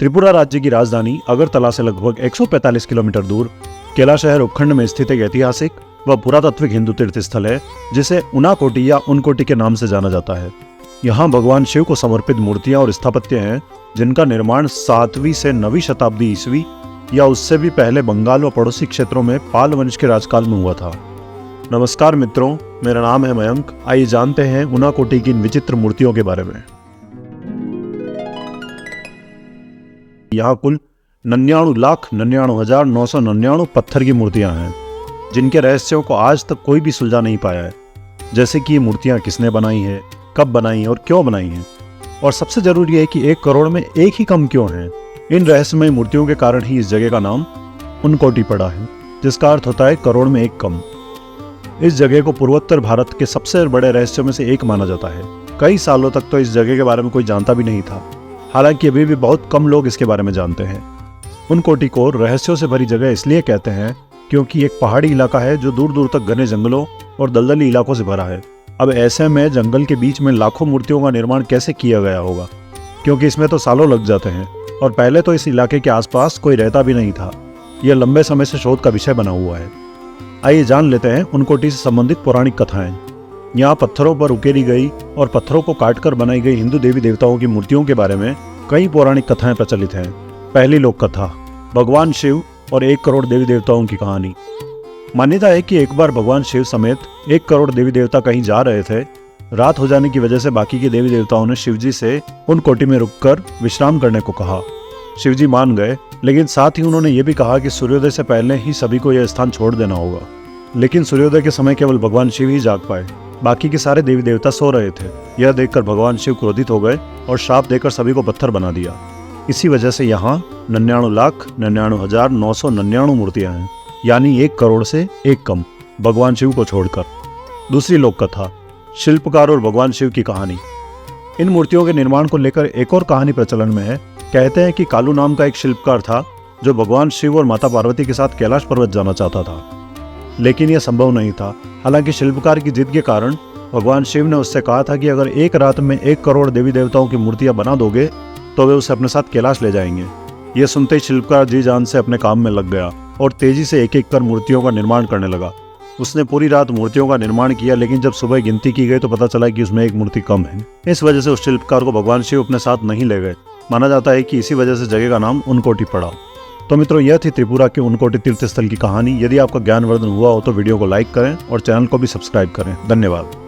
त्रिपुरा राज्य की राजधानी अगरतला से लगभग 145 किलोमीटर दूर कैलाशहर उपखंड में स्थित एक ऐतिहासिक व पुरातात्विक हिंदू तीर्थ स्थल है, जिसे उनाकोटी या उनकोटी के नाम से जाना जाता है। यहाँ भगवान शिव को समर्पित मूर्तियां और स्थापत्य हैं, जिनका निर्माण 7वीं से 9वीं शताब्दी ईस्वी या उससे भी पहले बंगाल व पड़ोसी क्षेत्रों में पाल वंश के राजकाल में हुआ था। नमस्कार मित्रों, मेरा नाम है मयंक। आइए जानते हैं उनाकोटी की इन विचित्र मूर्तियों के बारे में। यहाँ कुल 99,99,999 पत्थर की मूर्तियां हैं, जिनके रहस्यों को आज तक कोई भी सुलझा नहीं पाया है। जैसे कि ये मूर्तियां किसने बनाई है, कब बनाई है और क्यों बनाई हैं, और सबसे जरूरी है कि 1 करोड़ में एक ही कम क्यों है। इन रहस्यमय मूर्तियों के कारण ही इस जगह का नाम उनकोटी पड़ा है, जिसका अर्थ होता है करोड़ में एक कम। इस जगह को पूर्वोत्तर भारत के सबसे बड़े रहस्यों में से एक माना जाता है। कई सालों तक तो इस जगह के बारे में कोई जानता भी नहीं था, हालांकि अभी भी बहुत कम लोग इसके बारे में जानते हैं। उनकोटी को रहस्यों से भरी जगह इसलिए कहते हैं क्योंकि एक पहाड़ी इलाका है जो दूर दूर तक घने जंगलों और दलदली इलाकों से भरा है। अब ऐसे में जंगल के बीच में लाखों मूर्तियों का निर्माण कैसे किया गया होगा, क्योंकि इसमें तो सालों लग जाते हैं और पहले तो इस इलाके के आसपास कोई रहता भी नहीं था। यह लंबे समय से शोध का विषय बना हुआ है। आइए जान लेते हैं उनकोटी से संबंधित पौराणिक कथाएं। यहाँ पत्थरों पर उकेरी गई और पत्थरों को काटकर बनाई गई हिंदू देवी देवताओं की मूर्तियों के बारे में कई पौराणिक कथाएं प्रचलित हैं। पहली लोक कथा, भगवान शिव और 1 करोड़ देवी देवताओं की कहानी। मान्यता है कि एक बार भगवान शिव समेत 1 करोड़ देवी देवता कहीं जा रहे थे। रात हो जाने की वजह से बाकी के देवी देवताओं ने शिवजी से उनकोटी में रुककर विश्राम करने को कहा। शिवजी मान गए, लेकिन साथ ही उन्होंने ये भी कहा कि सूर्योदय से पहले ही सभी को यह स्थान छोड़ देना होगा। लेकिन सूर्योदय के समय केवल भगवान शिव ही जाग पाए, बाकी के सारे देवी देवता सो रहे थे। यह देखकर भगवान शिव क्रोधित हो गए और शाप देकर सभी को पत्थर बना दिया। इसी वजह से यहाँ 99,99,999 मूर्तियां हैं, यानी 1 करोड़ से एक कम, भगवान शिव को छोड़कर। दूसरी लोक कथा, शिल्पकार और भगवान शिव की कहानी। इन मूर्तियों के निर्माण को लेकर एक और कहानी प्रचलन में है। कहते हैं कि कालू नाम का एक शिल्पकार था जो भगवान शिव और माता पार्वती के साथ कैलाश पर्वत जाना चाहता था, लेकिन यह संभव नहीं था। हालांकि शिल्पकार की जिद के कारण भगवान शिव ने उससे कहा था कि अगर एक रात में 1 करोड़ देवी देवताओं की मूर्तियां बना दोगे तो वे उसे अपने साथ कैलाश ले जाएंगे। यह सुनते ही शिल्पकार जी जान से अपने काम में लग गया और तेजी से एक एक कर मूर्तियों का निर्माण करने लगा। उसने पूरी रात मूर्तियों का निर्माण किया, लेकिन जब सुबह गिनती की गई तो पता चला कि उसमें एक मूर्ति कम है। इस वजह से उस शिल्पकार को भगवान शिव अपने साथ नहीं ले गए। माना जाता है कि इसी वजह से जगह का नाम उनकोटी पड़ा। तो मित्रों, यह थी त्रिपुरा के उनकोटी तीर्थ स्थल की कहानी। यदि आपका ज्ञानवर्धन हुआ हो तो वीडियो को लाइक करें और चैनल को भी सब्सक्राइब करें। धन्यवाद।